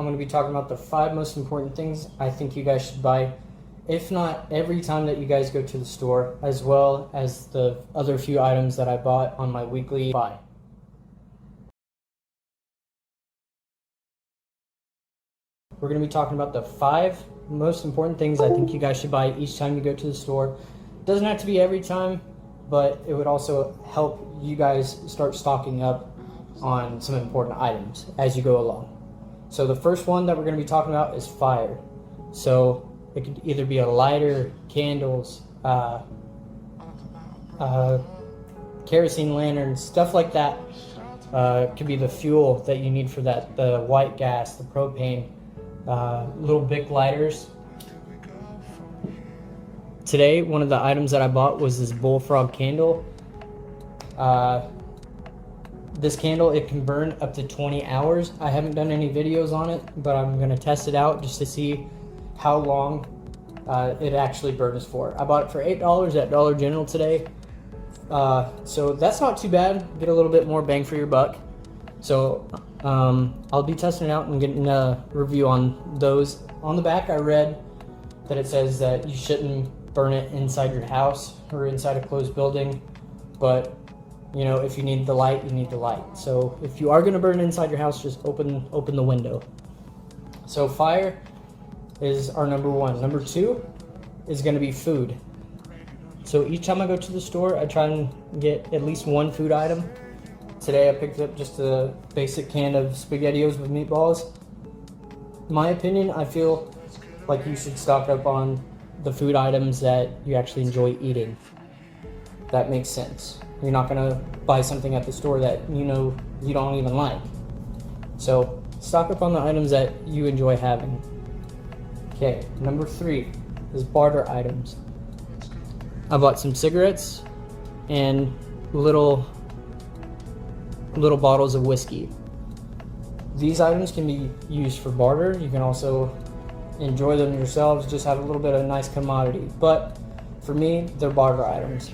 I'm going to be talking about the 5 most important things I think you guys should buy, if not every time that you guys go to the store, as well as the other few items that I bought on my weekly buy. We're going to be talking about the 5 most important things I think you guys should buy each time you go to the store. It doesn't have to be every time, but it would also help you guys start stocking up on some important items as you go along. So the first one that we're going to be talking about is fire. So it could either be a lighter, candles, kerosene lanterns, stuff like that. It could be the fuel that you need for that, the white gas, the propane, little Bic lighters. Today, one of the items that I bought was this bullfrog candle. This candle, it can burn up to 20 hours. I haven't done any videos on it, but I'm going to test it out just to see how long it actually burns for. I bought it for $8 at Dollar General today. So that's not too bad. Get a little bit more bang for your buck. So I'll be testing it out and getting a review on those. On the back, I read that it says that you shouldn't burn it inside your house or inside a closed building, but you know, if you need the light, you need the light. So if you are going to burn inside your house, just open the window. So fire is our number 1. Number 2 is going to be food. So each time I go to the store, I try and get at least one food item. Today I picked up just a basic can of SpaghettiOs with meatballs. In my opinion, I feel like you should stock up on the food items that you actually enjoy eating. That makes sense. You're not going to buy something at the store that you know you don't even like. So stock up on the items that you enjoy having. Okay, number 3 is barter items. I bought some cigarettes and little bottles of whiskey. These items can be used for barter. You can also enjoy them yourselves, just have a little bit of a nice commodity. But for me, they're barter items.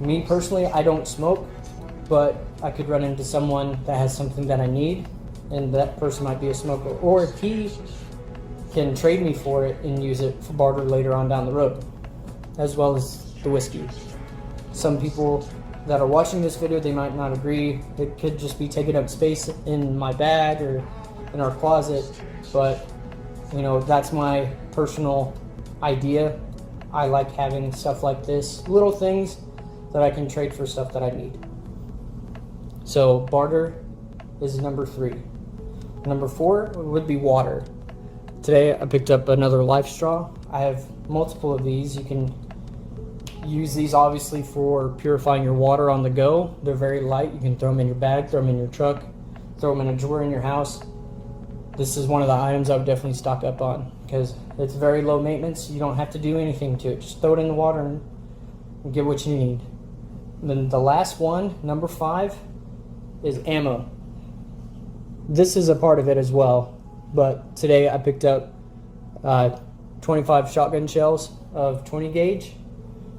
Me personally, I don't smoke, but I could run into someone that has something that I need, and that person might be a smoker, or he can trade me for it and use it for barter later on down the road, as well as the whiskey. Some people that are watching this video, they might not agree. It could just be taking up space in my bag or in our closet, but you know, that's my personal idea. I like having stuff like this, little things that I can trade for stuff that I need. So barter is number 3. Number 4 would be water. Today I picked up another life straw. I have multiple of these. You can use these obviously for purifying your water on the go. They're very light. You can throw them in your bag, throw them in your truck, throw them in a drawer in your house. This is one of the items I would definitely stock up on because it's very low maintenance. You don't have to do anything to it. Just throw it in the water and get what you need. And then the last one, number 5, is ammo. This is a part of it as well, but today I picked up 25 shotgun shells of 20 gauge.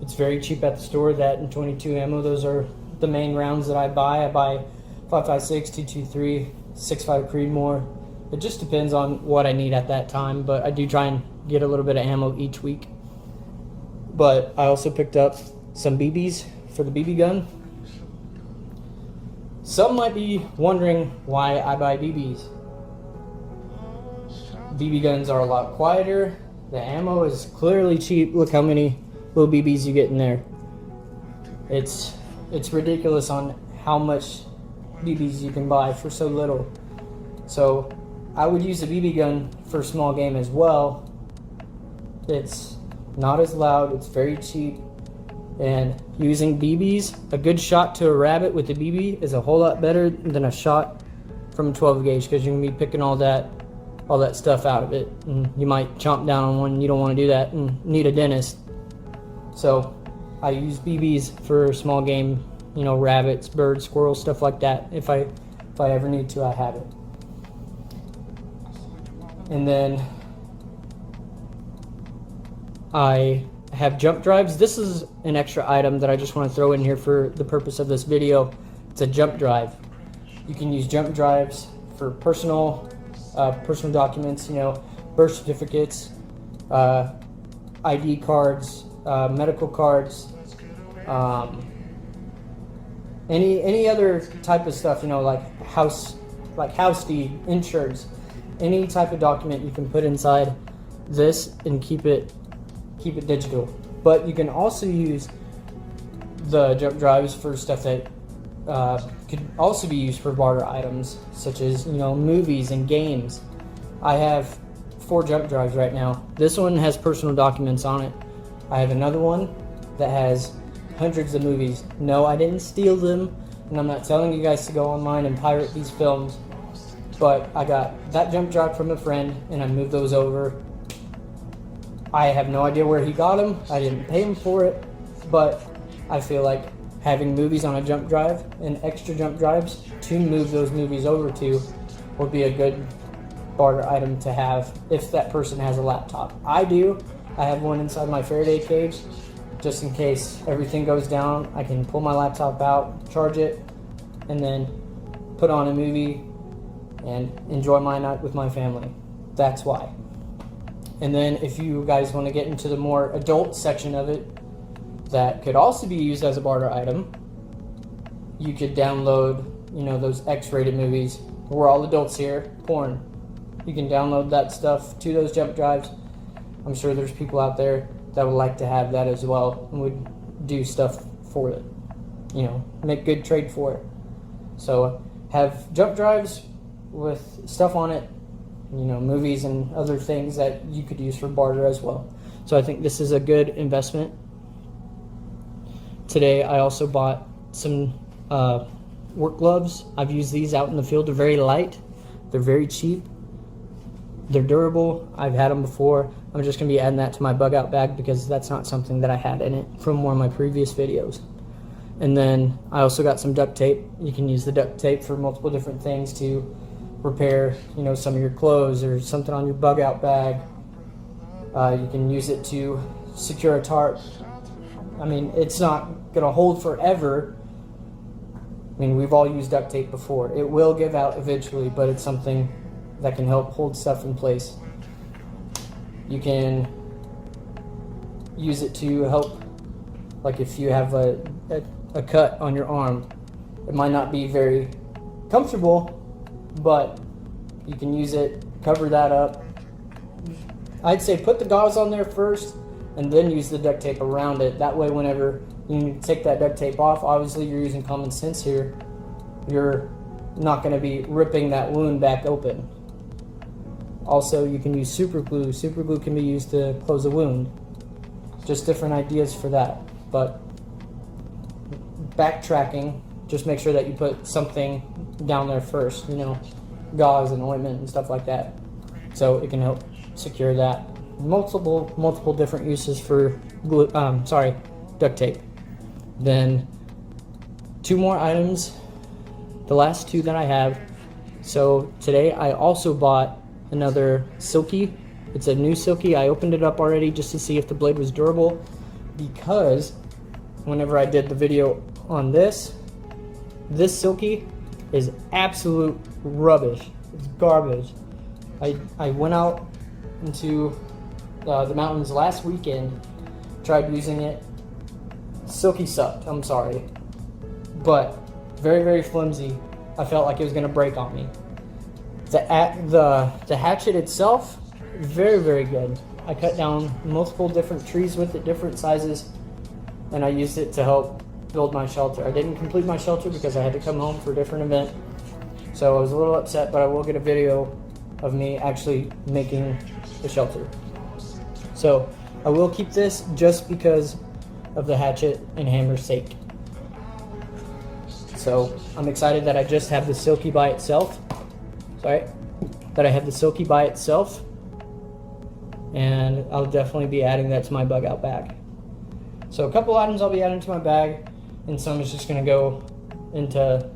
It's very cheap at the store. That and 22 ammo, those are the main rounds that I buy. I buy 5.56, 223, 6.5 Creedmoor. It just depends on what I need at that time, but I do try and get a little bit of ammo each week. But I also picked up some BBs for the BB gun. Some might be wondering why I buy BBs. BB guns are a lot quieter. The ammo is clearly cheap. Look how many little BBs you get in there. It's ridiculous on how much BBs you can buy for so little. So I would use a BB gun for small game as well. It's not as loud, it's very cheap, and using BBs, a good shot to a rabbit with a BB is a whole lot better than a shot from a 12 gauge because you're gonna be picking all that stuff out of it, and you might chomp down on one and you don't want to do that and need a dentist. So I use BBs for small game, you know, rabbits, birds, squirrels, stuff like that. If I ever need to, I have it. And then I have jump drives. This is an extra item that I just want to throw in here for the purpose of this video. It's a jump drive. You can use jump drives for personal personal documents, you know, birth certificates, ID cards, medical cards, any other type of stuff, you know, like house deed, insurance, any type of document you can put inside this and keep it digital. But you can also use the jump drives for stuff that could also be used for barter items, such as, you know, movies and games. I have 4 jump drives right now. This one has personal documents on it. I have another one that has hundreds of movies. No, I didn't steal them, and I'm not telling you guys to go online and pirate these films, but I got that jump drive from a friend and I moved those over. I have no idea where he got them. I didn't pay him for it, but I feel like having movies on a jump drive and extra jump drives to move those movies over to would be a good barter item to have if that person has a laptop. I do. I have one inside my Faraday cage, just in case everything goes down. I can pull my laptop out, charge it, and then put on a movie and enjoy my night with my family. That's why. And then if you guys want to get into the more adult section of it, that could also be used as a barter item, you could download, you know, those X-rated movies. We're all adults here. Porn. You can download that stuff to those jump drives. I'm sure there's people out there that would like to have that as well and would do stuff for it. You know, make good trade for it. So have jump drives with stuff on it, you know, movies and other things that you could use for barter as well. So I think this is a good investment. Today I also bought some work gloves. I've used these out in the field. They're very light. They're very cheap. They're durable. I've had them before. I'm just going to be adding that to my bug out bag because that's not something that I had in it from one of my previous videos. And then I also got some duct tape. You can use the duct tape for multiple different things to repair, you know, some of your clothes or something on your bug out bag. You can use it to secure a tarp. I mean, it's not going to hold forever. I mean, we've all used duct tape before. It will give out eventually, but it's something that can help hold stuff in place. You can use it to help, like if you have a cut on your arm. It might not be very comfortable, but you can use it, cover that up. I'd say put the gauze on there first and then use the duct tape around it. That way whenever you take that duct tape off, obviously you're using common sense here. You're not going to be ripping that wound back open. Also, you can use super glue. Super glue can be used to close a wound. Just different ideas for that. But backtracking, just make sure that you put something down there first, you know, gauze and ointment and stuff like that, so it can help secure that. Multiple different uses for glue, duct tape. Then 2 more items, the last 2 that I have. So today I also bought another Silky. It's a new Silky. I opened it up already just to see if the blade was durable, because whenever I did the video on this Silky is absolute rubbish. It's garbage. I went out into the mountains last weekend, tried using it. Silky sucked, I'm sorry, but very, very flimsy. I felt like it was gonna break on me. The hatchet itself, very, very good. I cut down multiple different trees with it, different sizes, and I used it to help build my shelter. I didn't complete my shelter because I had to come home for a different event, so I was a little upset, but I will get a video of me actually making the shelter. So I will keep this just because of the hatchet and hammer's sake. So I'm excited that I just have the Silky by itself. That I have the Silky by itself, and I'll definitely be adding that to my bug out bag. So a couple items I'll be adding to my bag, and some is just going to go into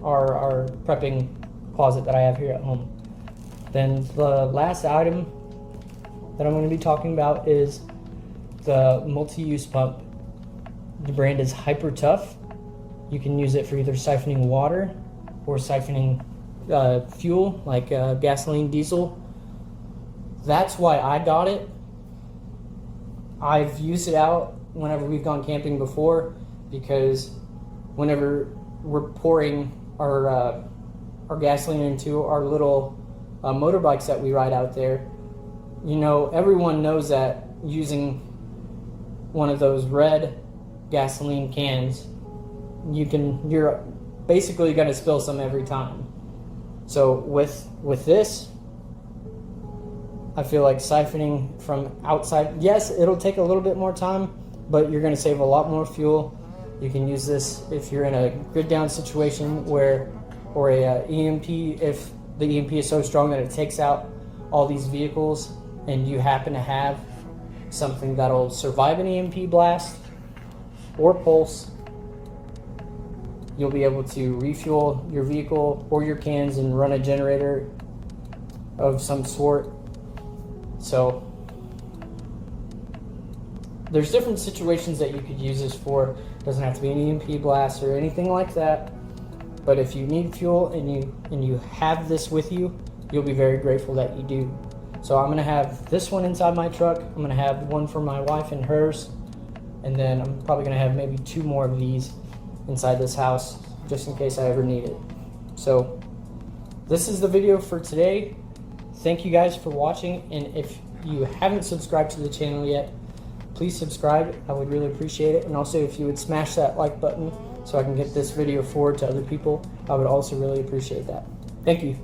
our prepping closet that I have here at home. Then the last item that I'm going to be talking about is the multi-use pump. The brand is Hyper Tough. You can use it for either siphoning water or siphoning fuel, like gasoline, diesel. That's why I got it. I've used it out whenever we've gone camping before, because whenever we're pouring our gasoline into our little motorbikes that we ride out there, you know, everyone knows that using one of those red gasoline cans, you're basically going to spill some every time. So with this, I feel like siphoning from outside, yes, it'll take a little bit more time, but you're going to save a lot more fuel. You can use this if you're in a grid down situation or a EMP, if the EMP is so strong that it takes out all these vehicles and you happen to have something that'll survive an EMP blast or pulse, you'll be able to refuel your vehicle or your cans and run a generator of some sort. So there's different situations that you could use this for. It doesn't have to be an EMP blast or anything like that. But if you need fuel and you have this with you, you'll be very grateful that you do. So I'm going to have this one inside my truck. I'm going to have one for my wife and hers. And then I'm probably going to have maybe 2 more of these inside this house, just in case I ever need it. So this is the video for today. Thank you guys for watching. And if you haven't subscribed to the channel yet, please subscribe. I would really appreciate it. And also, if you would smash that like button so I can get this video forward to other people, I would also really appreciate that. Thank you.